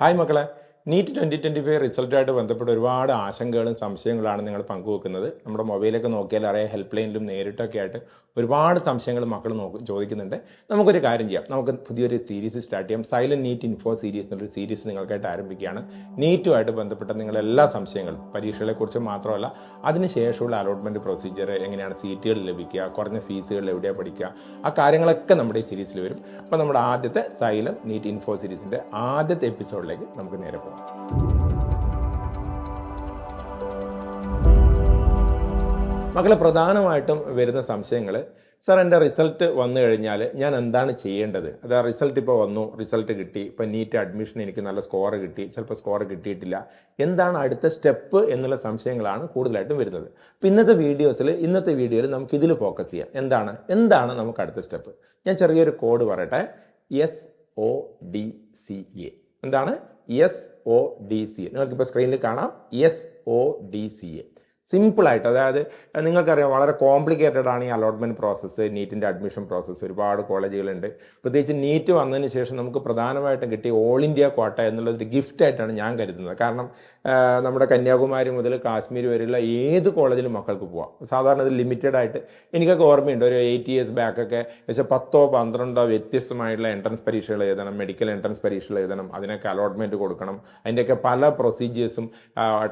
Hi മക്കളെ, NEET 2025 റിസൾട്ടായിട്ട് ബന്ധപ്പെട്ട് ഒരുപാട് ആശങ്കകളും സംശയങ്ങളാണ് നിങ്ങൾ പങ്കുവെക്കുന്നത്. നമ്മുടെ മൊബൈലൊക്കെ നോക്കിയാൽ അറിയാം, ഹെൽപ്പ് ലൈനിലും നേരിട്ടൊക്കെ ആയിട്ട് ഒരുപാട് സംശയങ്ങൾ മക്കൾ ചോദിക്കുന്നുണ്ട്. നമുക്കൊരു കാര്യം ചെയ്യാം, നമുക്ക് പുതിയൊരു സീരീസ് സ്റ്റാർട്ട് ചെയ്യാം. സൈലന്റ് നീറ്റ് ഇൻഫോ സീരീസ് എന്നൊരു സീരീസ് നിങ്ങൾക്കായിട്ട് ആരംഭിക്കുകയാണ്. നീറ്റുമായിട്ട് ബന്ധപ്പെട്ട നിങ്ങളുടെ എല്ലാ സംശയങ്ങളും, പരീക്ഷകളെക്കുറിച്ച് മാത്രമല്ല, അതിനുശേഷമുള്ള അലോട്ട്മെൻറ്റ് പ്രൊസീജിയർ, എങ്ങനെയാണ് സീറ്റുകൾ ലഭിക്കുക, കുറഞ്ഞ ഫീസുകൾ എവിടെയാണ് പഠിക്കുക, ആ കാര്യങ്ങളൊക്കെ നമ്മുടെ ഈ സീരീസിൽ വരും. അപ്പോൾ നമ്മുടെ ആദ്യത്തെ സൈലന്റ് നീറ്റ് ഇൻഫോ സീരീസിൻ്റെ ആദ്യത്തെ എപ്പിസോഡിലേക്ക് നമുക്ക് നേരെ പോകാം. മക്കളെ, പ്രധാനമായിട്ടും വരുന്ന സംശയങ്ങൾ, സാർ എൻ്റെ റിസൾട്ട് വന്നു കഴിഞ്ഞാൽ ഞാൻ എന്താണ് ചെയ്യേണ്ടത്? അത് ആ റിസൾട്ട് ഇപ്പോൾ വന്നു, റിസൾട്ട് കിട്ടി, ഇപ്പോൾ നീറ്റ് അഡ്മിഷൻ എനിക്ക് നല്ല സ്കോർ കിട്ടി, ചിലപ്പോൾ സ്കോർ കിട്ടിയിട്ടില്ല, എന്താണ് അടുത്ത സ്റ്റെപ്പ് എന്നുള്ള സംശയങ്ങളാണ് കൂടുതലായിട്ടും വരുന്നത്. അപ്പോൾ ഇന്നത്തെ വീഡിയോയിൽ നമുക്ക് ഇതിൽ ഫോക്കസ് ചെയ്യാം. എന്താണ് നമുക്ക് അടുത്ത സ്റ്റെപ്പ്? ഞാൻ ചെറിയൊരു കോഡ് പറയട്ടെ. SODCA. എന്താണ് SODCA? നിങ്ങൾക്കിപ്പോൾ സ്ക്രീനിൽ കാണാം. SODCA സിമ്പിളായിട്ട്, അതായത് നിങ്ങൾക്കറിയാം, വളരെ കോംപ്ലിക്കേറ്റഡ് ആണ് ഈ അലോട്ട്മെൻറ്റ് പ്രോസസ്സ്, നീറ്റിൻ്റെ അഡ്മിഷൻ പ്രോസസ്സ്. ഒരുപാട് കോളേജുകളുണ്ട്. പ്രത്യേകിച്ച് നീറ്റ് വന്നതിന് ശേഷം നമുക്ക് പ്രധാനമായിട്ടും കിട്ടിയ ഓൾ ഇന്ത്യ ക്വാട്ട എന്നുള്ളൊരു ഗിഫ്റ്റായിട്ടാണ് ഞാൻ കരുതുന്നത്. കാരണം നമ്മുടെ കന്യാകുമാരി മുതൽ കാശ്മീർ വരെയുള്ള ഏത് കോളേജിലും മക്കൾക്ക് പോവാം. സാധാരണ ഇത് ലിമിറ്റഡ് ആയിട്ട്, എനിക്കൊക്കെ ഓർമ്മയുണ്ട്, ഒരു 8 years ബാക്കൊക്കെ വെച്ചാൽ 10 12 വ്യത്യസ്തമായിട്ടുള്ള എൻട്രൻസ് പരീക്ഷകൾ എഴുതണം, മെഡിക്കൽ എൻട്രൻസ് പരീക്ഷകൾ എഴുതണം, അതിനൊക്കെ അലോട്ട്മെൻറ്റ് കൊടുക്കണം, അതിൻ്റെയൊക്കെ പല പ്രൊസീജിയേഴ്സും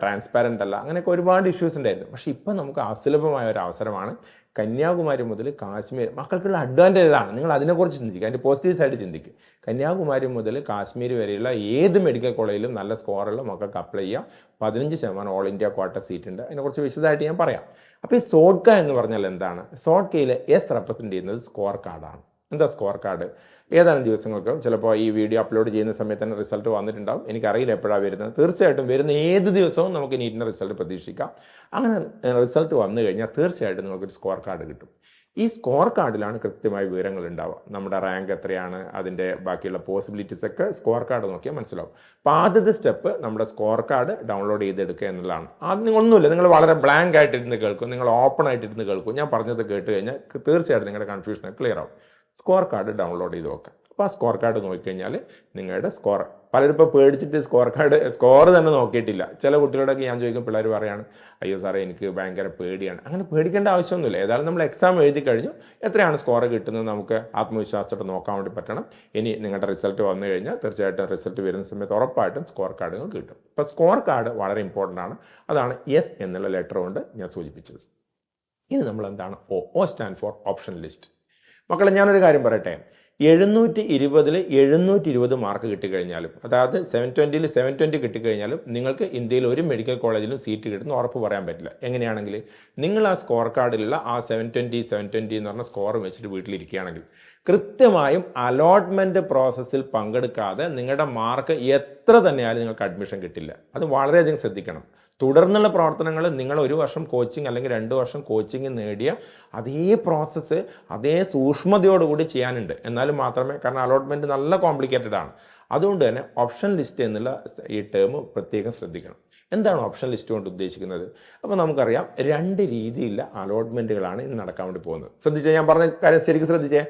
ട്രാൻസ്പാരൻ്റ് അല്ല, അങ്ങനെയൊക്കെ ഒരുപാട് ഇഷ്യൂസ് ഉണ്ടായിരുന്നു. പക്ഷേ ഇപ്പം നമുക്ക് അസുലഭമായ ഒരു അവസരമാണ്. കന്യാകുമാരി മുതൽ കാശ്മീർ, മക്കൾക്കുള്ള അഡ്വാൻറ്റേജ് ആണ്. നിങ്ങൾ അതിനെക്കുറിച്ച് ചിന്തിക്കുക, അതിൻ്റെ പോസിറ്റീവ് സൈഡ് ചിന്തിക്കുക. കന്യാകുമാരി മുതൽ കാശ്മീർ വരെയുള്ള ഏത് മെഡിക്കൽ കോളേജിലും നല്ല സ്കോറുള്ള മക്കൾക്ക് അപ്ലൈ ചെയ്യാം. 15% ഓൾ ഇന്ത്യ ക്വാട്ട സീറ്റ് ഉണ്ട്. അതിനെക്കുറിച്ച് വിശദമായിട്ട് ഞാൻ പറയാം. അപ്പോൾ ഈ സോഡ്ക എന്ന് പറഞ്ഞാൽ എന്താണ്? സോഡ്കയിൽ എസ് റെപ്രസെൻറ്റ് ചെയ്യുന്നത് സ്കോർ കാർഡാണ്. എന്താ സ്കോർ കാർഡ്? ഏതാനും ദിവസങ്ങൾക്ക്, ചിലപ്പോൾ ഈ വീഡിയോ അപ്ലോഡ് ചെയ്യുന്ന സമയത്ത് തന്നെ റിസൾട്ട് വന്നിട്ടുണ്ടാവും. എനിക്കറിയില്ല എപ്പോഴാണ് വരുന്നത്. തീർച്ചയായിട്ടും വരുന്ന ഏത് ദിവസവും നമുക്ക് നീറ്റിൻ്റെ റിസൾട്ട് പ്രതീക്ഷിക്കാം. അങ്ങനെ റിസൾട്ട് വന്നു കഴിഞ്ഞാൽ തീർച്ചയായിട്ടും നമുക്കൊരു സ്കോർ കാർഡ് കിട്ടും. ഈ സ്കോർ കാർഡിലാണ് കൃത്യമായ വിവരങ്ങൾ ഉണ്ടാവുക. നമ്മുടെ റാങ്ക് എത്രയാണ്, അതിൻ്റെ ബാക്കിയുള്ള പോസിബിലിറ്റീസ് ഒക്കെ സ്കോർ കാർഡ് നോക്കിയാൽ മനസ്സിലാവും. അപ്പോൾ ആദ്യത്തെ സ്റ്റെപ്പ് നമ്മുടെ സ്കോർ കാർഡ് ഡൗൺലോഡ് ചെയ്തെടുക്കുക എന്നുള്ളതാണ്. അത് ഒന്നുമില്ല, നിങ്ങൾ വളരെ ബ്ലാങ്ക് ആയിട്ടിരുന്ന് കേൾക്കും, നിങ്ങൾ ഓപ്പൺ ആയിട്ടിരുന്ന് കേൾക്കും. ഞാൻ പറഞ്ഞത് കേട്ട് കഴിഞ്ഞാൽ തീർച്ചയായിട്ടും നിങ്ങളുടെ കൺഫ്യൂഷൻ ക്ലിയർ ആവും. സ്കോർ കാർഡ് ഡൗൺലോഡ് ചെയ്ത് നോക്കാം. അപ്പോൾ ആ സ്കോർ കാർഡ് നോക്കിക്കഴിഞ്ഞാൽ നിങ്ങളുടെ സ്കോർ, പലരും ഇപ്പോൾ പേടിച്ചിട്ട് സ്കോർ തന്നെ നോക്കിയിട്ടില്ല. ചില കുട്ടികളോടൊക്കെ ഞാൻ ചോദിക്കും, പിള്ളേർ പറയാണ്, അയ്യോ സാറേ എനിക്ക് ഭയങ്കര പേടിയാണ്. അങ്ങനെ പേടിക്കേണ്ട ആവശ്യമൊന്നുമില്ല. ഏതായാലും നമ്മൾ എക്സാം എഴുതി കഴിഞ്ഞു, എത്രയാണ് സ്കോർ കിട്ടുന്നത് നമുക്ക് ആത്മവിശ്വാസത്തോടെ നോക്കാൻ വേണ്ടി പറ്റണം. ഇനി നിങ്ങളുടെ റിസൾട്ട് വന്നു കഴിഞ്ഞാൽ തീർച്ചയായിട്ടും റിസൾട്ട് വരുന്ന സമയത്ത് ഉറപ്പായിട്ടും സ്കോർ കാർഡുകൾ കിട്ടും. അപ്പോൾ സ്കോർ കാർഡ് വളരെ ഇമ്പോർട്ടൻ്റ് ആണ്. അതാണ് എസ് എന്നുള്ള ലെറ്റർ കൊണ്ട് ഞാൻ സൂചിപ്പിച്ചത്. ഇനി നമ്മൾ എന്താണ്? O stand for option least. മക്കളെ, ഞാനൊരു കാര്യം പറയട്ടെ. 720-ൽ 720 മാർക്ക് കിട്ടിക്കഴിഞ്ഞാലും, അതായത് 720-ൽ 720 കിട്ടിക്കഴിഞ്ഞാലും നിങ്ങൾക്ക് ഇന്ത്യയിൽ ഒരു മെഡിക്കൽ കോളേജിലും സീറ്റ് കിട്ടുന്ന ഉറപ്പ് പറയാൻ പറ്റില്ല. എങ്ങനെയാണെങ്കിൽ, നിങ്ങൾ ആ സ്കോർ കാർഡിലുള്ള ആ 720 എന്ന് പറഞ്ഞ സ്കോർ വെച്ചിട്ട് വീട്ടിലിരിക്കുകയാണെങ്കിൽ കൃത്യമായും അലോട്ട്മെൻറ്റ് പ്രോസസ്സിൽ പങ്കെടുക്കാതെ നിങ്ങളുടെ മാർക്ക് എത്ര തന്നെയായാലും നിങ്ങൾക്ക് അഡ്മിഷൻ കിട്ടില്ല. അത് വളരെയധികം ശ്രദ്ധിക്കണം. തുടർന്നുള്ള പ്രവർത്തനങ്ങൾ, നിങ്ങൾ 1 വർഷം കോച്ചിങ് അല്ലെങ്കിൽ 2 വർഷം കോച്ചിങ് നേടിയ അതേ പ്രോസസ്സ് അതേ സൂക്ഷ്മതയോടുകൂടി ചെയ്യാനുണ്ട്. എന്നാലും മാത്രമേ, കാരണം അലോട്ട്മെൻറ്റ് നല്ല കോംപ്ലിക്കേറ്റഡ് ആണ്. അതുകൊണ്ട് തന്നെ ഓപ്ഷൻ ലിസ്റ്റ് എന്നുള്ള ഈ ടേം പ്രത്യേകം ശ്രദ്ധിക്കണം. എന്താണ് ഓപ്ഷൻ ലിസ്റ്റ് കൊണ്ട് ഉദ്ദേശിക്കുന്നത്? അപ്പോൾ നമുക്കറിയാം, 2 രീതിയിലുള്ള അലോട്ട്മെൻറ്റുകളാണ് ഇനി നടക്കാൻ വേണ്ടി പോകുന്നത്. ശ്രദ്ധിച്ചേ, ഞാൻ പറഞ്ഞ കാര്യം ശരിക്കും ശ്രദ്ധിച്ചേ.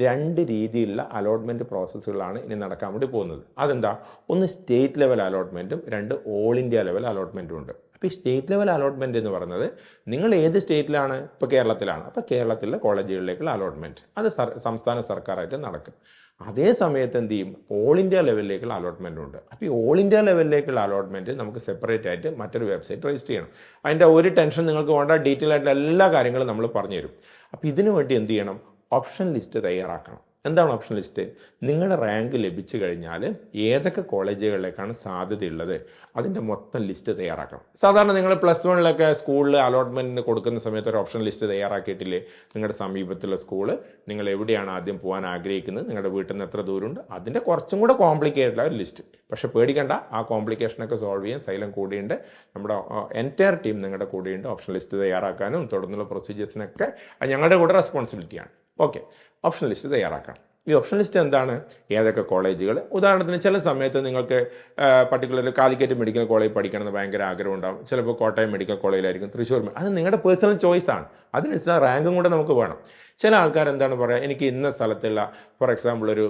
2 രീതിയിലുള്ള അലോട്ട്മെൻറ്റ് പ്രോസസ്സുകളാണ് ഇനി നടക്കാൻ വേണ്ടി പോകുന്നത്. അതെന്താ? ഒന്ന് സ്റ്റേറ്റ് ലെവൽ അലോട്ട്മെൻറ്റും 2 ഓൾ ഇന്ത്യ ലെവൽ അലോട്ട്മെൻറ്റും ഉണ്ട്. അപ്പോൾ ഈ സ്റ്റേറ്റ് ലെവൽ അലോട്ട്മെൻറ്റ് എന്ന് പറയുന്നത്, നിങ്ങൾ ഏത് സ്റ്റേറ്റിലാണ്? ഇപ്പോൾ കേരളത്തിലാണ്. അപ്പോൾ കേരളത്തിലെ കോളേജുകളിലേക്കുള്ള അലോട്ട്മെൻറ്റ് അത് സംസ്ഥാന സർക്കാരായിട്ട് നടക്കും. അതേ സമയത്ത് എന്ത് ചെയ്യും? ഓൾ ഇന്ത്യ ലെവലിലേക്കുള്ള അലോട്ട്മെൻറ്റും ഉണ്ട്. അപ്പോൾ ഈ ഓൾ ഇന്ത്യ ലെവലിലേക്കുള്ള അലോട്ട്മെൻറ്റ് നമുക്ക് സെപ്പറേറ്റ് ആയിട്ട് മറ്റൊരു വെബ്സൈറ്റ് രജിസ്റ്റർ ചെയ്യണം. അതിൻ്റെ ഒരു ടെൻഷൻ നിങ്ങൾക്ക് വേണ്ട, ഡീറ്റെയിൽ ആയിട്ടുള്ള എല്ലാ കാര്യങ്ങളും നമ്മൾ പറഞ്ഞു തരും. അപ്പോൾ ഇതിനു വേണ്ടി എന്ത് ചെയ്യണം? ഓപ്ഷൻ ലിസ്റ്റ് തയ്യാറാക്കണം. എന്താണ് ഓപ്ഷൻ ലിസ്റ്റ്? നിങ്ങളുടെ റാങ്ക് ലഭിച്ചു കഴിഞ്ഞാൽ ഏതൊക്കെ കോളേജുകളിലേക്കാണ് സാധ്യതയുള്ളത്, അതിൻ്റെ മൊത്തം ലിസ്റ്റ് തയ്യാറാക്കണം. സാധാരണ നിങ്ങൾ +1 സ്കൂളിൽ അലോട്ട്മെൻറ്റിന് കൊടുക്കുന്ന സമയത്ത് ഒരു ഓപ്ഷൻ ലിസ്റ്റ് തയ്യാറാക്കിയിട്ടില്ലേ? നിങ്ങളുടെ സമീപത്തുള്ള സ്കൂള്, നിങ്ങൾ എവിടെയാണ് ആദ്യം പോകാൻ ആഗ്രഹിക്കുന്നത്, നിങ്ങളുടെ വീട്ടിൽ നിന്ന് എത്ര ദൂരമുണ്ട്, അതിൻ്റെ കുറച്ചും കൂടെ കോംപ്ലിക്കേറ്റഡ് ഒരു ലിസ്റ്റ്. പക്ഷേ പേടിക്കേണ്ട, ആ കോംപ്ലിക്കേഷനൊക്കെ സോൾവ് ചെയ്യാൻ സൈലം കൂടിയുണ്ട്. നമ്മുടെ എൻറ്റയർ ടീം നിങ്ങളുടെ കൂടെയുണ്ട്. ഓപ്ഷൻ ലിസ്റ്റ് തയ്യാറാക്കാനും തുടർന്നുള്ള പ്രൊസീജിയേഴ്സിനൊക്കെ ഞങ്ങളുടെ കൂടെ റെസ്പോൺസിബിലിറ്റിയാണ്. ഓക്കെ, ഓപ്ഷൻ ലിസ്റ്റ് തയ്യാറാക്കാം. ഈ ഓപ്ഷൻ ലിസ്റ്റ് എന്താണ്? ഏതൊക്കെ കോളേജുകൾ? ഉദാഹരണത്തിന്, ചില സമയത്ത് നിങ്ങൾക്ക് പർട്ടിക്കുലർ കാലിക്കറ്റ് മെഡിക്കൽ കോളേജ് പഠിക്കണമെന്ന് ഭയങ്കര ആഗ്രഹം ഉണ്ടാകും. ചിലപ്പോൾ കോട്ടയം മെഡിക്കൽ കോളേജിലായിരിക്കും, തൃശ്ശൂർ. അത് നിങ്ങളുടെ പേഴ്സണൽ ചോയ്സാണ്. അതിനനുസരിച്ച് റാങ്കും കൂടെ നമുക്ക് വേണം. ചില ആൾക്കാർ എന്താണ് പറയുക, എനിക്ക് ഇന്ന സ്ഥലത്തുള്ള, ഫോർ എക്സാമ്പിൾ, ഒരു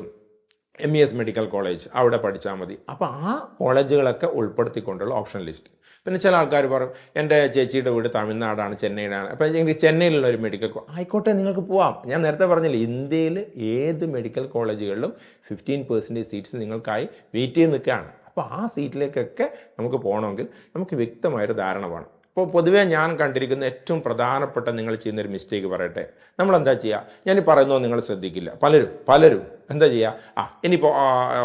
MES മെഡിക്കൽ കോളേജ് അവിടെ പഠിച്ചാൽ മതി. അപ്പോൾ ആ കോളേജുകളൊക്കെ ഉൾപ്പെടുത്തിക്കൊണ്ടുള്ള ഓപ്ഷൻ ലിസ്റ്റ്. പിന്നെ ചില ആൾക്കാർ പറയും എൻ്റെ ചേച്ചിയുടെ വീട് തമിഴ്നാടാണ്, ചെന്നൈയിലാണ്, അപ്പോൾ എനിക്ക് ചെന്നൈയിലുള്ള ഒരു മെഡിക്കൽ ആയിക്കോട്ടെ, നിങ്ങൾക്ക് പോവാം. ഞാൻ നേരത്തെ പറഞ്ഞില്ലേ, ഇന്ത്യയിൽ ഏത് മെഡിക്കൽ കോളേജുകളിലും 15% സീറ്റ്സ് നിങ്ങൾക്കായി വെയിറ്റ് ചെയ്ത് നിൽക്കുകയാണ്. അപ്പോൾ ആ സീറ്റിലേക്കൊക്കെ നമുക്ക് പോകണമെങ്കിൽ നമുക്ക് വ്യക്തമായൊരു ധാരണ വേണം. ഇപ്പോൾ പൊതുവേ ഞാൻ കണ്ടിരിക്കുന്ന ഏറ്റവും പ്രധാനപ്പെട്ട നിങ്ങൾ ചെയ്യുന്നൊരു മിസ്റ്റേക്ക് പറയട്ടെ. നമ്മളെന്താ ചെയ്യുക, ഞാൻ ഈ പറയുന്നത് നിങ്ങൾ ശ്രദ്ധിക്കില്ല. പലരും എന്താ ചെയ്യുക, ഇനിയിപ്പോൾ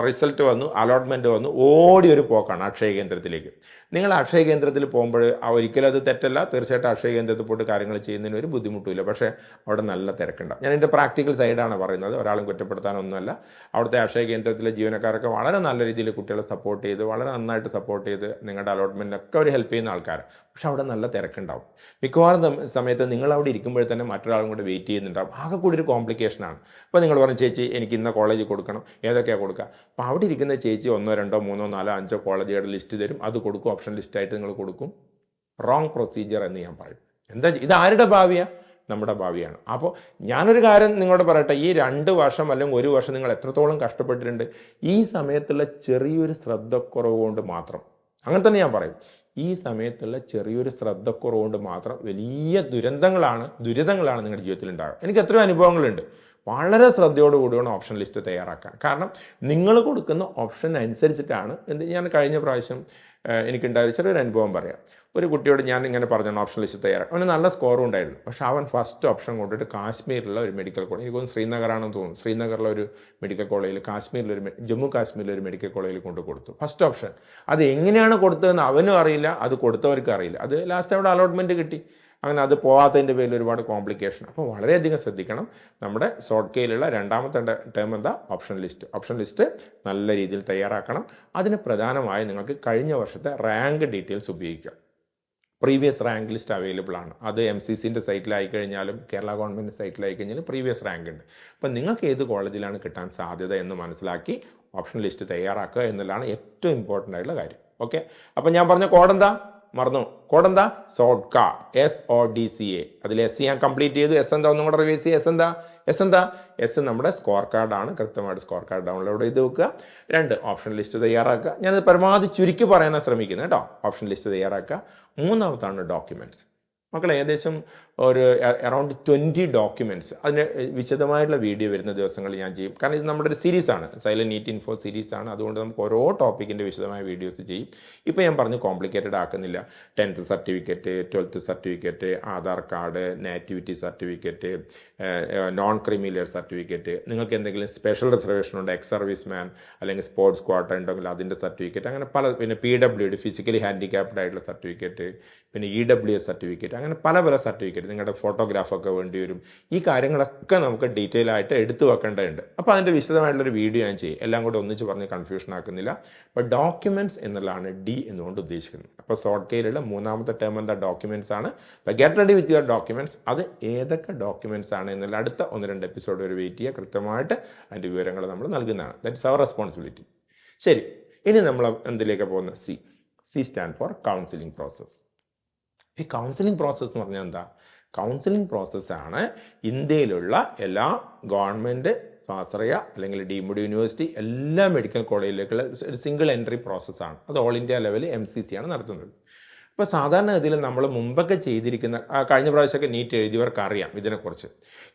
റിസൾട്ട് വന്നു, അലോട്ട്മെൻറ്റ് വന്നു, ഓടി ഒരു പോക്കാണ് അക്ഷയ കേന്ദ്രത്തിലേക്ക്. നിങ്ങൾ അക്ഷയ കേന്ദ്രത്തിൽ പോകുമ്പോൾ ഒരിക്കലും അത് തെറ്റല്ല, തീർച്ചയായിട്ടും അക്ഷയ കേന്ദ്രത്തിൽ പോയിട്ട് കാര്യങ്ങൾ ചെയ്യുന്നതിന് ഒരു ബുദ്ധിമുട്ടില്ല. പക്ഷേ അവിടെ നല്ല തിരക്കുണ്ടാവും. ഞാൻ എൻ്റെ പ്രാക്ടിക്കൽ സൈഡാണ് പറയുന്നത്, ഒരാളും കുറ്റപ്പെടുത്താനൊന്നുമല്ല. അവിടുത്തെ അക്ഷയ കേന്ദ്രത്തിലെ ജീവനക്കാരൊക്കെ വളരെ നല്ല രീതിയിൽ കുട്ടികളെ സപ്പോർട്ട് ചെയ്ത്, വളരെ നന്നായിട്ട് സപ്പോർട്ട് ചെയ്ത് നിങ്ങളുടെ അലോട്ട്മെൻറ്റിനൊക്കെ അവർ ഹെൽപ്പ് ചെയ്യുന്ന ആൾക്കാർ. പക്ഷെ അവിടെ നല്ല തിരക്കുണ്ടാവും. മിക്കവാറും സമയത്ത് നിങ്ങൾ അവിടെ ഇരിക്കുമ്പോൾ തന്നെ മറ്റൊരാളും കൂടെ വെയിറ്റ് ചെയ്യുന്നുണ്ടാവും. ആകെ കൂടി ഒരു കോംപ്ലിക്കേഷനാണ്. അപ്പോൾ നിങ്ങൾ പറഞ്ഞു, ചേച്ചി എനിക്ക് ഇന്ന കോളേജിൽ കൊടുക്കണം, ഏതൊക്കെയാണ് കൊടുക്കുക. അപ്പോൾ അവിടെ ഇരിക്കുന്ന ചേച്ചി 1, 2, 3, 4, 5 കോളേജുകളുടെ ലിസ്റ്റ് തരും. അത് കൊടുക്കും, ഓപ്ഷൻ ലിസ്റ്റായിട്ട് നിങ്ങൾ കൊടുക്കും. റോങ് പ്രൊസീജിയർ എന്ന് ഞാൻ പറയും. എന്താ ഇത് ആരുടെ ഭാവിയാണ്? നമ്മുടെ ഭാവിയാണ്. അപ്പോൾ ഞാനൊരു കാര്യം നിങ്ങളോട് പറയട്ടെ, ഈ 2 വർഷം അല്ലെങ്കിൽ 1 വർഷം നിങ്ങൾ എത്രത്തോളം കഷ്ടപ്പെട്ടിട്ടുണ്ട് ഈ സമയത്തുള്ള ചെറിയൊരു ശ്രദ്ധക്കുറവ് കൊണ്ട് മാത്രം. അങ്ങനെ തന്നെ ഞാൻ പറയും, ഈ സമയത്തുള്ള ചെറിയൊരു ശ്രദ്ധക്കുറവ് കൊണ്ട് മാത്രം വലിയ ദുരിതങ്ങളാണ് നിങ്ങളുടെ ജീവിതത്തിൽ ഉണ്ടാകുക. എനിക്ക് എത്രയോ അനുഭവങ്ങളുണ്ട്. വളരെ ശ്രദ്ധയോടുകൂടി വേണം ഓപ്ഷൻ ലിസ്റ്റ് തയ്യാറാക്കാൻ. കാരണം നിങ്ങൾ കൊടുക്കുന്ന ഓപ്ഷൻ അനുസരിച്ചിട്ടാണ്. ഞാൻ കഴിഞ്ഞ പ്രാവശ്യം എനിക്കുണ്ടായ ചെറിയൊരു അനുഭവം പറയാം. ഒരു കുട്ടിയോട് ഞാൻ ഇങ്ങനെ പറഞ്ഞു ഓപ്ഷൻ ലിസ്റ്റ് തയ്യാറാക്കാം. അവന് നല്ല സ്കോറും ഉണ്ടായിരുന്നു. പക്ഷെ അവൻ ഫസ്റ്റ് ഓപ്ഷൻ കൊണ്ടിട്ട് കാശ്മീരിലുള്ള ഒരു മെഡിക്കൽ കോളേജ്, എനിക്കൊന്ന് ശ്രീനഗറാണെന്ന് തോന്നുന്നു, ശ്രീനഗറിലെ ഒരു മെഡിക്കൽ കോളേജിൽ, ജമ്മു കാശ്മീരിലെ ഒരു മെഡിക്കൽ കോളേജിൽ കൊണ്ട് കൊടുത്തു ഫസ്റ്റ് ഓപ്ഷൻ. അത് എങ്ങനെയാണ് കൊടുത്തതെന്ന് അവനും അറിയില്ല, അത് കൊടുത്തവർക്ക് അറിയില്ല. അത് ലാസ്റ്റ് അവിടെ അലോട്ട്മെൻറ്റ് കിട്ടി. അങ്ങനെ അത് പോകാത്തതിൻ്റെ പേരിൽ ഒരുപാട് കോംപ്ലിക്കേഷൻ. അപ്പോൾ വളരെയധികം ശ്രദ്ധിക്കണം. നമ്മുടെ ഷോർട്ട് കെയിലുള്ള രണ്ടാമത്തെ ടേം എന്താ? ഓപ്ഷൻ ലിസ്റ്റ് നല്ല രീതിയിൽ തയ്യാറാക്കണം. അതിന് പ്രധാനമായി നിങ്ങൾക്ക് കഴിഞ്ഞ വർഷത്തെ റാങ്ക് ഡീറ്റെയിൽസ് ഉപയോഗിക്കുക. പ്രീവിയസ് റാങ്ക് ലിസ്റ്റ് അവൈലബിൾ ആണ്. അത് MCCൻ്റെ സൈറ്റിലായി കഴിഞ്ഞാലും കേരള ഗവൺമെൻറ് സൈറ്റിലായി കഴിഞ്ഞാലും പ്രീവിയസ് റാങ്ക് ഉണ്ട്. അപ്പം നിങ്ങൾക്ക് ഏത് കോളേജിലാണ് കിട്ടാൻ സാധ്യത എന്ന് മനസ്സിലാക്കി ഓപ്ഷൻ ലിസ്റ്റ് തയ്യാറാക്കുക എന്നുള്ളതാണ് ഏറ്റവും ഇമ്പോർട്ടൻ്റ് ആയിട്ടുള്ള കാര്യം. ഓക്കെ, അപ്പം ഞാൻ പറഞ്ഞ കോഡെന്താ? മറന്നു. കോഡെന്താ? SODCA, SODCA. അതിൽ S ഞാൻ കംപ്ലീറ്റ് ചെയ്തു. S എന്താ? ഒന്നും കൂടെ റിവൈസ് ചെയ്യുക. S നമ്മുടെ സ്കോർ കാർഡാണ്. കൃത്യമായിട്ട് സ്കോർ കാർഡ് ഡൗൺലോഡ് ചെയ്ത് വെക്കുക. 2, ഓപ്ഷൻ ലിസ്റ്റ് തയ്യാറാക്കുക. ഞാനത് പരമാവധി ചുരുക്കി പറയാനാണ് ശ്രമിക്കുന്നത് കേട്ടോ. ഓപ്ഷൻ ലിസ്റ്റ് തയ്യാറാക്കുക. 3ാമത്താണ് ഡോക്യുമെൻറ്റ്സ്. മക്കളെ ഏകദേശം ഒരു അറൗണ്ട് 20 ഡോക്യുമെൻറ്റ്സ്. അതിന് വിശദമായിട്ടുള്ള വീഡിയോ വരുന്ന ദിവസങ്ങളിൽ ഞാൻ ചെയ്യും. കാരണം ഇത് നമ്മുടെ ഒരു സീരീസാണ്, സൈലന്റ് നീറ്റ് ഇൻഫോ സീരീസാണ്. അതുകൊണ്ട് നമുക്ക് ഓരോ ടോപ്പിക്കിൻ്റെ വിശദമായ വീഡിയോസ് ചെയ്യും. ഇപ്പോൾ ഞാൻ പറഞ്ഞു കോംപ്ലിക്കേറ്റഡ് ആക്കുന്നില്ല. 10th certificate, 12th certificate, Aadhaar card, nativity certificate, non creamy layer certificate, നിങ്ങൾക്ക് എന്തെങ്കിലും സ്പെഷ്യൽ റിസർവേഷൻ ഉണ്ട്, എക്സ് സർവീസ് മാൻ അല്ലെങ്കിൽ സ്പോർട്സ് ക്വാട്ട ഉണ്ടെങ്കിൽ അതിൻ്റെ സർട്ടിഫിക്കറ്റ്, അങ്ങനെ പല, പിന്നെ PWD ഫിസിക്കലി ഹാൻഡിക്യാപ്ഡ് ആയിട്ടുള്ള സർട്ടിഫിക്കറ്റ്, പിന്നെ EWS സർട്ടിഫിക്കറ്റ്, അങ്ങനെ പല സർട്ടിഫിക്കറ്റ്, നിങ്ങളുടെ ഫോട്ടോഗ്രാഫൊക്കെ വേണ്ടി വരും. ഈ കാര്യങ്ങളൊക്കെ നമുക്ക് ഡീറ്റെയിൽ ആയിട്ട് എടുത്തു വെക്കേണ്ടതുണ്ട്. അപ്പോൾ അതിൻ്റെ വിശദമായിട്ടുള്ളൊരു വീഡിയോ ഞാൻ ചെയ്യും. എല്ലാം കൂടെ ഒന്നിച്ച് പറഞ്ഞ് കൺഫ്യൂഷൻ ആക്കുന്നില്ല. അപ്പോൾ ഡോക്യുമെൻറ്റ്സ് എന്നുള്ളതാണ് D എന്നുകൊണ്ട് ഉദ്ദേശിക്കുന്നത്. അപ്പോൾ ഷോർട്ട് കെയിലുള്ള 3ാമത്തെ ടേം എന്താ? ഡോക്യുമെൻറ്റ്സ് ആണ്. അപ്പോൾ get ready with your documents. അത് ഏതൊക്കെ ഡോക്യുമെൻറ്റ്സ് ആണ് എന്നുള്ള അടുത്ത 1-2 എപ്പിസോഡ് വരെ വെയിറ്റ് ചെയ്യുക. കൃത്യമായിട്ട് അതിൻ്റെ വിവരങ്ങൾ നമ്മൾ നൽകുന്നതാണ്. That's our responsibility. ശരി, ഇനി നമ്മൾ എന്തിലേക്ക് പോകുന്നത്? C stand for counselling process. ഈ കൗൺസിലിംഗ് പ്രോസസ്സ് എന്ന് പറഞ്ഞാൽ എന്താ? കൗൺസിലിംഗ് പ്രോസസ്സാണ് ഇന്ത്യയിലുള്ള എല്ലാ ഗവൺമെൻറ് സ്വാശ്രയ അല്ലെങ്കിൽ ഡീംഡ് യൂണിവേഴ്സിറ്റി എല്ലാ മെഡിക്കൽ കോളേജിലേക്കുള്ള ഒരു സിംഗിൾ എൻട്രി പ്രോസസ്സാണ്. അത് ഓൾ ഇന്ത്യ ലെവലിൽ MCC ആണ് നടത്തുന്നത്. ഇപ്പോൾ സാധാരണഗതിയിൽ നമ്മൾ മുമ്പൊക്കെ ചെയ്തിരിക്കുന്ന, കഴിഞ്ഞ പ്രാവശ്യമൊക്കെ നീറ്റ് എഴുതിയവർക്ക് അറിയാം ഇതിനെക്കുറിച്ച്.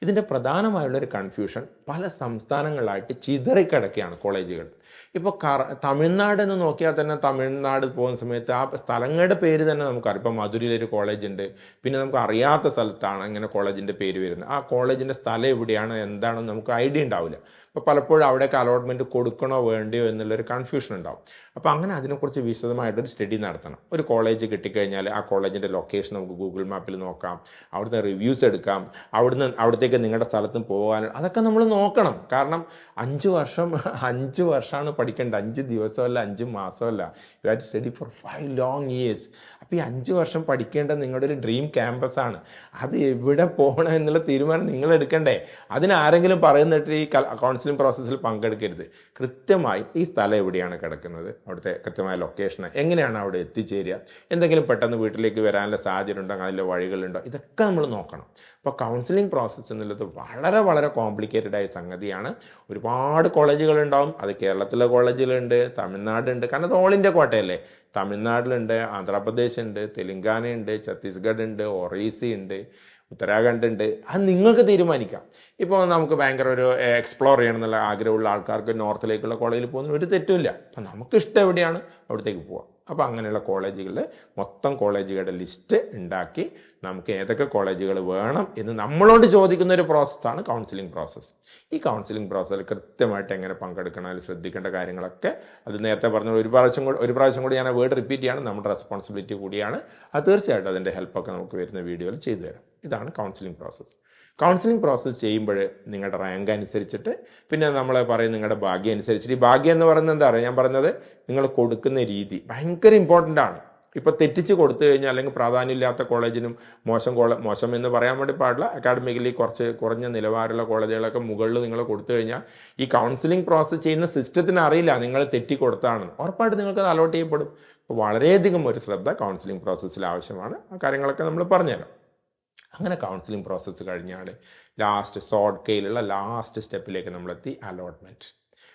ഇതിൻ്റെ പ്രധാനമായുള്ളൊരു കൺഫ്യൂഷൻ, പല സംസ്ഥാനങ്ങളിലായിട്ട് ചിതറിക്കിടക്കുകയാണ് കോളേജുകൾ. ഇപ്പോൾ തമിഴ്നാട് എന്ന് നോക്കിയാൽ തന്നെ തമിഴ്നാട് പോകുന്ന സമയത്ത് ആ സ്ഥലങ്ങളുടെ പേര് തന്നെ നമുക്കറിയാം. ഇപ്പോൾ മധുരയിലൊരു കോളേജ് ഉണ്ട്, പിന്നെ നമുക്ക് അറിയാത്ത സ്ഥലത്താണ് ഇങ്ങനെ കോളേജിൻ്റെ പേര് വരുന്നത്. ആ കോളേജിൻ്റെ സ്ഥലം എവിടെയാണ് എന്താണെന്ന് നമുക്ക് ഐഡിയ ഉണ്ടാവില്ല. അപ്പോൾ പലപ്പോഴും അവിടേക്ക് അലോട്ട്മെൻറ്റ് കൊടുക്കണോ വേണ്ടയോ എന്നുള്ളൊരു കൺഫ്യൂഷൻ ഉണ്ടാവും. അപ്പോൾ അങ്ങനെ അതിനെക്കുറിച്ച് വിശദമായിട്ടൊരു സ്റ്റഡി നടത്തണം. ഒരു കോളേജ് കിട്ടിക്കഴിഞ്ഞാൽ ആ കോളേജിൻ്റെ ലൊക്കേഷൻ നമുക്ക് ഗൂഗിൾ മാപ്പിൽ നോക്കാം, അവിടുത്തെ റിവ്യൂസ് എടുക്കാം, അവിടത്തേക്ക് നിങ്ങളുടെ സ്ഥലത്തും പോകാൻ, അതൊക്കെ നമ്മൾ നോക്കണം. കാരണം 5 വർഷമാണ് പഠിക്കേണ്ടത്. 5 ദിവസമല്ല, 5 മാസമല്ല. You have to study for 5 long years. അപ്പോൾ ഈ 5 വർഷം പഠിക്കേണ്ട നിങ്ങളുടെ ഒരു ഡ്രീം ക്യാമ്പസാണ്. അത് എവിടെ പോകണം എന്നുള്ള തീരുമാനം നിങ്ങൾ എടുക്കണ്ടേ? അതിനാരെങ്കിലും പറയുന്നിട്ട് ഈ കൗൺസിലിംഗ് പ്രോസസ്സിൽ പങ്കെടുക്കരുത്. കൃത്യമായി ഈ സ്ഥലം എവിടെയാണ് കിടക്കുന്നത്, അവിടുത്തെ കൃത്യമായ ലൊക്കേഷൻ, എങ്ങനെയാണ് അവിടെ എത്തിച്ചേരുക, എന്തെങ്കിലും പെട്ടെന്ന് വീട്ടിലേക്ക് വരാനുള്ള സാഹചര്യം ഉണ്ടോ, അതിലെ വഴികളുണ്ടോ, ഇതൊക്കെ നമ്മൾ നോക്കണം. അപ്പോൾ കൗൺസിലിംഗ് പ്രോസസ്സ് എന്നുള്ളത് വളരെ വളരെ കോംപ്ലിക്കേറ്റഡ് ആയ സംഗതിയാണ്. ഒരുപാട് കോളേജുകളുണ്ടാവും. അത് കേരളത്തിലെ കോളേജുകളുണ്ട്, തമിഴ്നാടുണ്ട്, കാരണം അത് ഓൾ ഇന്ത്യ കോട്ടയല്ലേ. തമിഴ്നാട്ടിലുണ്ട്, ആന്ധ്രാപ്രദേശ് ഉണ്ട്, തെലുങ്കാന ഉണ്ട്, ഛത്തീസ്ഗഡ് ഉണ്ട്, ഒറീസി ഉണ്ട്, ഉത്തരാഖണ്ഡ് ഉണ്ട്. അത് നിങ്ങൾക്ക് തീരുമാനിക്കാം. ഇപ്പോൾ നമുക്ക് ഭയങ്കര ഒരു എക്സ്പ്ലോർ ചെയ്യണം എന്നുള്ള ആഗ്രഹമുള്ള ആൾക്കാർക്ക് നോർത്തിലേക്കുള്ള കോളേജിൽ പോകുന്ന ഒരു തെറ്റുമില്ല. അപ്പം നമുക്ക് ഇഷ്ടം എവിടെയാണ് അവിടത്തേക്ക് പോവാം. അപ്പോൾ അങ്ങനെയുള്ള കോളേജുകളിൽ മൊത്തം കോളേജുകളുടെ ലിസ്റ്റ് ഉണ്ടാക്കി നമുക്ക് ഏതൊക്കെ കോളേജുകൾ വേണം എന്ന് നമ്മളോട് ചോദിക്കുന്ന ഒരു പ്രോസസ്സാണ് കൗൺസിലിംഗ് പ്രോസസ്സ്. ഈ കൗൺസിലിംഗ് പ്രോസസ്സിൽ കൃത്യമായിട്ട് എങ്ങനെ പങ്കെടുക്കണം, അതിൽ ശ്രദ്ധിക്കേണ്ട കാര്യങ്ങളൊക്കെ അത് നേരത്തെ പറഞ്ഞ ഒരു പ്രാവശ്യം കൂടി ഞാൻ വേർഡ് റിപ്പീറ്റ് ചെയ്യാണ്, നമ്മുടെ റെസ്പോൺസിബിലിറ്റി കൂടിയാണ്. അത് തീർച്ചയായിട്ടും അതിൻ്റെ ഹെൽപ്പൊക്കെ നമുക്ക് വരുന്ന വീഡിയോയിൽ ചെയ്തു തരാം. ഇതാണ് കൗൺസിലിംഗ് പ്രോസസ്സ്. കൗൺസിലിംഗ് പ്രോസസ്സ് ചെയ്യുമ്പോൾ നിങ്ങളുടെ റാങ്ക് അനുസരിച്ചിട്ട്, പിന്നെ നമ്മൾ പറയും നിങ്ങളുടെ ഭാഗ്യം അനുസരിച്ചിട്ട്. ഈ ഭാഗ്യം എന്ന് പറയുന്നത് എന്താ പറയുക, ഞാൻ പറഞ്ഞത് നിങ്ങൾ കൊടുക്കുന്ന രീതി ഭയങ്കര ഇമ്പോർട്ടൻ്റ് ആണ്. ഇപ്പോൾ തെറ്റിച്ച് കൊടുത്തു കഴിഞ്ഞാൽ, അല്ലെങ്കിൽ പ്രാധാന്യമില്ലാത്ത കോളേജിനും മോശം എന്ന് പറയാൻ വേണ്ടി പാടില്ല, അക്കാഡമിക്കലി കുറച്ച് കുറഞ്ഞ നിലവാരമുള്ള കോളേജുകളൊക്കെ മുകളിൽ നിങ്ങൾ കൊടുത്തു കഴിഞ്ഞാൽ ഈ കൗൺസിലിംഗ് പ്രോസസ്സ് ചെയ്യുന്ന സിസ്റ്റത്തിന് അറിയില്ല നിങ്ങൾ തെറ്റി കൊടുത്താണെന്ന്. ഉറപ്പായിട്ട് നിങ്ങൾക്ക് അലോട്ട് ചെയ്യപ്പെടും. അപ്പോൾ വളരെയധികം ഒരു ശ്രദ്ധ കൗൺസിലിംഗ് പ്രോസസ്സിൽ ആവശ്യമാണ്. ആ കാര്യങ്ങളൊക്കെ നമ്മൾ പറഞ്ഞുതരാം. അങ്ങനെ കൗൺസിലിംഗ് പ്രോസസ്സ് കഴിഞ്ഞാൽ ലാസ്റ്റ് സോർട്ട് കെയിലുള്ള ലാസ്റ്റ് സ്റ്റെപ്പിലേക്ക് നമ്മളെത്തി, അലോട്ട്മെൻറ്റ്.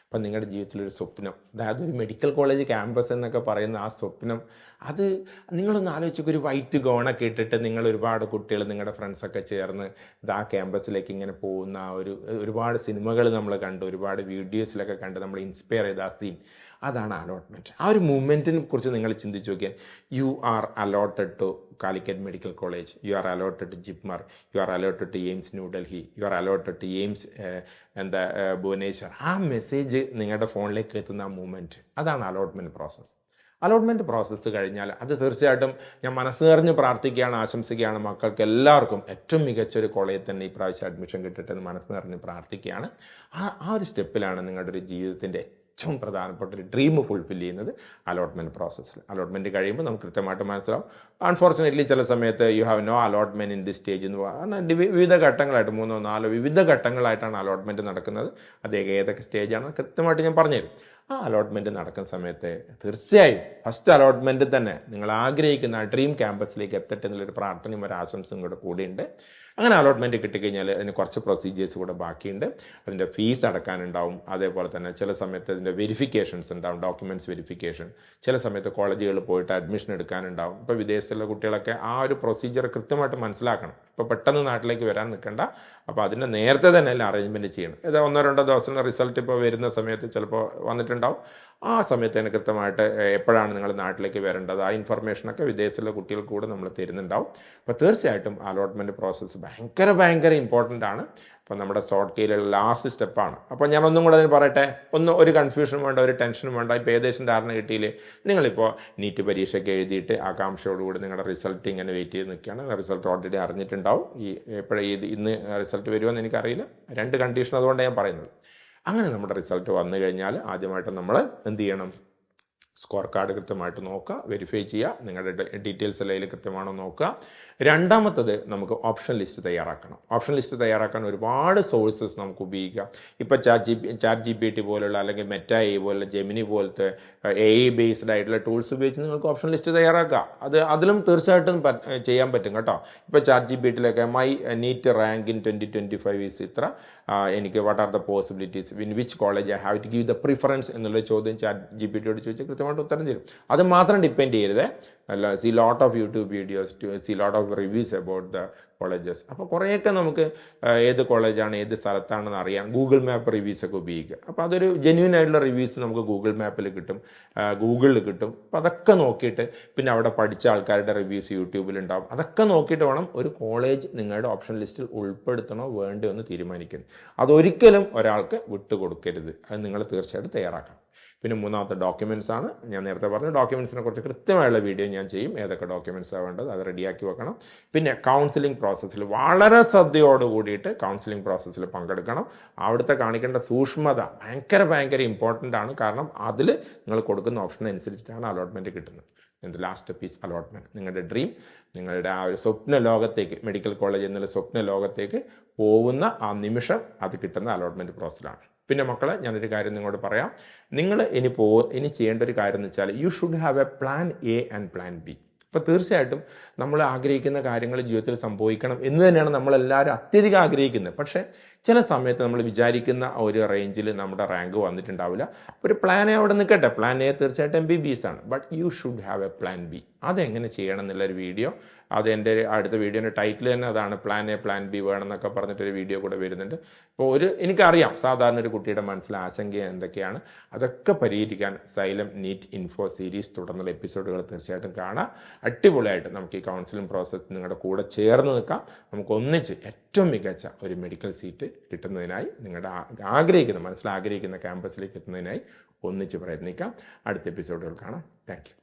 അപ്പം നിങ്ങളുടെ ജീവിതത്തിലൊരു സ്വപ്നം, അതായത് ഒരു മെഡിക്കൽ കോളേജ് ക്യാമ്പസ് എന്നൊക്കെ പറയുന്ന ആ സ്വപ്നം, അത് നിങ്ങളൊന്ന് ആലോചിച്ചൊക്കെ ഒരു വൈറ്റ് ഗൗണൊക്കെ ഇട്ടിട്ട് നിങ്ങൾ ഒരുപാട് കുട്ടികൾ, നിങ്ങളുടെ ഫ്രണ്ട്സൊക്കെ ചേർന്ന് ആ ക്യാമ്പസിലേക്ക് ഇങ്ങനെ പോകുന്ന ഒരുപാട് സിനിമകൾ നമ്മൾ കണ്ടു, ഒരുപാട് വീഡിയോസിലൊക്കെ കണ്ട് നമ്മൾ ഇൻസ്പയർ ചെയ്ത ആ സീൻ, അതാണ് അലോട്ട്മെൻറ്റ്. ആ ഒരു മൂമെൻറ്റിനെ കുറിച്ച് നിങ്ങൾ ചിന്തിച്ച് നോക്കിയാൽ, you are allotted to Calicut medical college, you are allotted to JIPMER, you are allotted to AIIMS New Delhi, you are allotted to AIIMS Bhubaneswar. ആ മെസ്സേജ് നിങ്ങളുടെ ഫോണിലേക്ക് എത്തുന്ന ആ മൂമെൻറ്റ്, അതാണ് അലോട്ട്മെൻറ്റ് പ്രോസസ്സ്. അലോട്ട്മെൻറ്റ് പ്രോസസ്സ് കഴിഞ്ഞാൽ അത് തീർച്ചയായിട്ടും ഞാൻ മനസ്സ് നിറഞ്ഞ് പ്രാർത്ഥിക്കുകയാണ്, ആശംസിക്കുകയാണ്, മക്കൾക്ക് എല്ലാവർക്കും ഏറ്റവും മികച്ചൊരു കോളേജിൽ തന്നെ ഈ പ്രാവശ്യം അഡ്മിഷൻ കിട്ടട്ടെ എന്ന് മനസ്സ് നിറഞ്ഞ് പ്രാർത്ഥിക്കുകയാണ്. ആ ഒരു സ്റ്റെപ്പിലാണ് നിങ്ങളുടെ ഒരു ജീവിതത്തിൻ്റെ ഏറ്റവും പ്രധാനപ്പെട്ട ഒരു ഡ്രീം ഫുൾഫിൽ ചെയ്യുന്നത് അലോട്ട്മെൻറ്റ് പ്രോസസ്സിൽ. അലോട്ട്മെൻറ്റ് കഴിയുമ്പോൾ നമുക്ക് കൃത്യമായിട്ട് മനസ്സിലാവും. അൺഫോർച്ചുനേറ്റ്ലി ചില സമയത്ത് you have no allotment in this stage എന്ന് പറഞ്ഞാൽ വിവിധ ഘട്ടങ്ങളായിട്ട് 3 4 വിവിധ ഘട്ടങ്ങളായിട്ടാണ് അലോട്ട്മെൻറ്റ് നടക്കുന്നത്. അത് ഏതൊക്കെ സ്റ്റേജാണ് കൃത്യമായിട്ട് ഞാൻ പറഞ്ഞുതരും. ആ അലോട്ട്മെൻറ്റ് നടക്കുന്ന സമയത്ത് തീർച്ചയായും ഫസ്റ്റ് അലോട്ട്മെൻറ്റ് തന്നെ നിങ്ങൾ ആഗ്രഹിക്കുന്ന ആ ഡ്രീം ക്യാമ്പസിലേക്ക് എത്തട്ടെ എന്നുള്ളൊരു പ്രാർത്ഥനയും ഒരു ആശംസയും കൂടെ ഉണ്ട്. അങ്ങനെ അലോട്ട്മെൻറ്റ് കിട്ടിക്കഴിഞ്ഞാൽ അതിന് കുറച്ച് പ്രൊസീജിയേഴ്സ് കൂടെ ബാക്കിയുണ്ട്. അതിൻ്റെ ഫീസ് അടക്കാനുണ്ടാവും. അതേപോലെ തന്നെ ചില സമയത്ത് അതിൻ്റെ വെരിഫിക്കേഷൻസ് ഉണ്ടാവും, ഡോക്യുമെൻറ്റ്സ് വെരിഫിക്കേഷൻ. ചില സമയത്ത് കോളേജുകളിൽ പോയിട്ട് അഡ്മിഷൻ എടുക്കാനുണ്ടാവും. ഇപ്പോൾ വിദേശത്തുള്ള കുട്ടികളൊക്കെ ആ ഒരു പ്രൊസീജിയർ കൃത്യമായിട്ട് മനസ്സിലാക്കണം. ഇപ്പോൾ പെട്ടെന്ന് നാട്ടിലേക്ക് വരാൻ നിൽക്കേണ്ട. അപ്പോൾ അതിൻ്റെ നേരത്തെ തന്നെ എല്ലാം അറേഞ്ച്മെൻറ്റ് ചെയ്യണം. ഇത് 1-2 ദിവസം റിസൾട്ട് ഇപ്പോൾ വരുന്ന സമയത്ത് ചിലപ്പോൾ വന്നിട്ടുണ്ടാവും. ആ സമയത്ത് തന്നെ കൃത്യമായിട്ട് എപ്പോഴാണ് നിങ്ങൾ നാട്ടിലേക്ക് വരേണ്ടത്, ആ ഇൻഫർമേഷനൊക്കെ വിദേശത്തുള്ള കുട്ടികൾക്ക് കൂടെ നമ്മൾ തരുന്നുണ്ടാവും. അപ്പോൾ തീർച്ചയായിട്ടും അലോട്ട്മെൻറ്റ് പ്രോസസ്സ് ഭയങ്കര ഇമ്പോർട്ടൻ്റ് ആണ്. അപ്പോൾ നമ്മുടെ സോർട്ട് കെയിലുള്ള ലാസ്റ്റ് സ്റ്റെപ്പാണ്. അപ്പോൾ ഞാൻ ഒന്നും കൂടെ അതിന് പറയട്ടെ, ഒരു കൺഫ്യൂഷനും വേണ്ട, ഒരു ടെൻഷനും വേണ്ട. ഇപ്പോൾ ഏകദേശം ധാരണ കിട്ടിയില്ലേ? നിങ്ങളിപ്പോൾ നീറ്റ് പരീക്ഷയ്ക്ക് എഴുതിയിട്ട് ആകാംക്ഷയോടുകൂടി നിങ്ങളുടെ റിസൾട്ട് ഇങ്ങനെ വെയിറ്റ് ചെയ്ത് നിൽക്കുകയാണ്. റിസൾട്ട് ഓൾറെഡി അറിഞ്ഞിട്ടുണ്ടാവും. ഇന്ന് റിസൾട്ട് വരുമെന്ന് എനിക്കറിയില്ല. 2 കണ്ടീഷൻ അതുകൊണ്ടാണ് ഞാൻ പറയുന്നത്. അങ്ങനെ നമ്മുടെ റിസൾട്ട് വന്നു കഴിഞ്ഞാൽ ആദ്യമായിട്ട് നമ്മൾ എന്ത് ചെയ്യണം? സ്കോർ കാർഡ് കൃത്യമായിട്ട് നോക്കുക, വെരിഫൈ ചെയ്യുക, നിങ്ങളുടെ ഡീറ്റെയിൽസ് എല്ലാം അതിൽ കൃത്യമാണോ നോക്കുക. രണ്ടാമത്തത് നമുക്ക് ഓപ്ഷൻ ലിസ്റ്റ് തയ്യാറാക്കണം. ഓപ്ഷൻ ലിസ്റ്റ് തയ്യാറാക്കാൻ ഒരുപാട് സോഴ്സസ് നമുക്ക് ഉപയോഗിക്കാം. ഇപ്പോൾ ചാറ്റ് GPT പോലുള്ള, അല്ലെങ്കിൽ മെറ്റ AI പോലുള്ള, ജെമിനി പോലത്തെ AI ബേസ്ഡ് ആയിട്ടുള്ള ടൂൾസ് ഉപയോഗിച്ച് നിങ്ങൾക്ക് ഓപ്ഷൻ ലിസ്റ്റ് തയ്യാറാക്കുക. അതിലും തീർച്ചയായിട്ടും ചെയ്യാൻ പറ്റും കേട്ടോ. ഇപ്പോൾ ചാറ്റ് GPTയിലൊക്കെ my NEET rank in 2025 is ഇത്ര, എനിക്ക് what are the possibilities, in which college I have to give the preference എന്നുള്ള ചോദ്യം ചാറ്റ് GPTയോട് ചോദിച്ചാൽ കൃത്യമായിട്ട് ഉത്തരം തരും. അത് മാത്രം ഡിപ്പെൻഡ് ചെയ്യരുത്. C lot of YouTube videos, C lot of reviews about the colleges. അപ്പോൾ കുറേയൊക്കെ നമുക്ക് ഏത് കോളേജാണ് ഏത് സ്ഥലത്താണെന്ന് അറിയാൻ ഗൂഗിൾ മാപ്പ് റിവ്യൂസൊക്കെ ഉപയോഗിക്കുക. അപ്പോൾ അതൊരു ജെന്യൂൻ ആയിട്ടുള്ള റിവ്യൂസ് നമുക്ക് ഗൂഗിൾ മാപ്പിൽ കിട്ടും, ഗൂഗിളിൽ കിട്ടും. അപ്പോൾ അതൊക്കെ നോക്കിയിട്ട്, പിന്നെ അവിടെ പഠിച്ച ആൾക്കാരുടെ റിവ്യൂസ് യൂട്യൂബിലുണ്ടാവും. അതൊക്കെ നോക്കിയിട്ട് വേണം ഒരു കോളേജ് നിങ്ങളുടെ ഓപ്ഷൻ ലിസ്റ്റിൽ ഉൾപ്പെടുത്തണോ വേണ്ടയോ എന്ന് തീരുമാനിക്കുന്നത്. അതൊരിക്കലും ഒരാൾക്ക് വിട്ടുകൊടുക്കരുത്. അത് നിങ്ങൾ തീർച്ചയായിട്ടും തയ്യാറാക്കണം. പിന്നെ മൂന്നാമത്തെ ഡോക്യുമെൻറ്റ്സ് ആണ്. ഞാൻ നേരത്തെ പറഞ്ഞു, ഡോക്യുമെൻറ്റ്സിനെ കുറിച്ച് കൃത്യമായുള്ള വീഡിയോ ഞാൻ ചെയ്യും. ഏതൊക്കെ ഡോക്യുമെൻറ്റ്സാണ് വേണ്ടത് അത് റെഡിയാക്കി വെക്കണം. പിന്നെ കൗൺസിലിംഗ് പ്രോസസ്സിൽ വളരെ ശ്രദ്ധയോട് കൂടിയിട്ട് കൗൺസിലിംഗ് പ്രോസസ്സിൽ പങ്കെടുക്കണം. അവിടുത്തെ കാണിക്കേണ്ട സൂക്ഷ്മത ഭയങ്കര ഇമ്പോർട്ടൻ്റ് ആണ്. കാരണം അതിൽ നിങ്ങൾ കൊടുക്കുന്ന ഓപ്ഷൻ അനുസരിച്ചിട്ടാണ് അലോട്ട്മെൻറ്റ് കിട്ടുന്നത്. എൻ്റെ ലാസ്റ്റ് സ്റ്റെപ്പ് ഈസ് അലോട്ട്മെൻറ്റ്. നിങ്ങളുടെ ഡ്രീം, നിങ്ങളുടെ ആ ഒരു സ്വപ്ന ലോകത്തേക്ക്, മെഡിക്കൽ കോളേജ് എന്നുള്ള സ്വപ്ന ലോകത്തേക്ക് പോകുന്ന ആ നിമിഷം അത് കിട്ടുന്ന അലോട്ട്മെൻറ്റ് പ്രോസസ്സിലാണ്. പിന്നെ മക്കളെ ഞാനൊരു കാര്യം നിങ്ങളോട് പറയാം, നിങ്ങൾ ഇനി ചെയ്യേണ്ട ഒരു കാര്യം എന്ന് വെച്ചാൽ you should have A plan A and plan B. അപ്പോൾ തീർച്ചയായിട്ടും നമ്മൾ ആഗ്രഹിക്കുന്ന കാര്യങ്ങൾ ജീവിതത്തിൽ സംഭവിക്കണം എന്ന് തന്നെയാണ് നമ്മളെല്ലാവരും അത്യധികം ആഗ്രഹിക്കുന്നത്. പക്ഷേ ചില സമയത്ത് നമ്മൾ വിചാരിക്കുന്ന ഒരു റേഞ്ചിൽ നമ്മുടെ റാങ്ക് വന്നിട്ടുണ്ടാവില്ല. ഒരു പ്ലാൻ എ അവിടെ നിൽക്കട്ടെ, പ്ലാൻ എ തീർച്ചയായിട്ടും MBBS ആണ്, but you should have A plan B. അതെങ്ങനെ ചെയ്യണം എന്നുള്ളൊരു വീഡിയോ, അത് എൻ്റെ അടുത്ത വീഡിയോൻ്റെ ടൈറ്റിൽ തന്നെ അതാണ്, പ്ലാൻ എ പ്ലാൻ ബി വേണം എന്നൊക്കെ പറഞ്ഞിട്ടൊരു വീഡിയോ കൂടെ വരുന്നുണ്ട്. അപ്പോൾ എനിക്കറിയാം സാധാരണ ഒരു കുട്ടിയുടെ മനസ്സിൽ ആശങ്ക എന്തൊക്കെയാണ്, അതൊക്കെ പരിഹരിക്കാൻ സൈലം നീറ്റ് ഇൻഫോ സീരീസ് തുടർന്നുള്ള എപ്പിസോഡുകൾ തീർച്ചയായിട്ടും കാണാം. അടിപൊളിയായിട്ട് നമുക്ക് ഈ കൗൺസിലിംഗ് പ്രോസസ്സ് നിങ്ങളുടെ കൂടെ ചേർന്ന് നിൽക്കാം. നമുക്ക് ഒന്നിച്ച് ഏറ്റവും മികച്ച ഒരു മെഡിക്കൽ സീറ്റ് കിട്ടുന്നതിനായി, നിങ്ങളുടെ മനസ്സിൽ ആഗ്രഹിക്കുന്ന ക്യാമ്പസിലേക്ക് എത്തുന്നതിനായി ഒന്നിച്ച് പ്രയത്നിക്കാം. അടുത്ത എപ്പിസോഡുകൾ കാണാം. Thank you.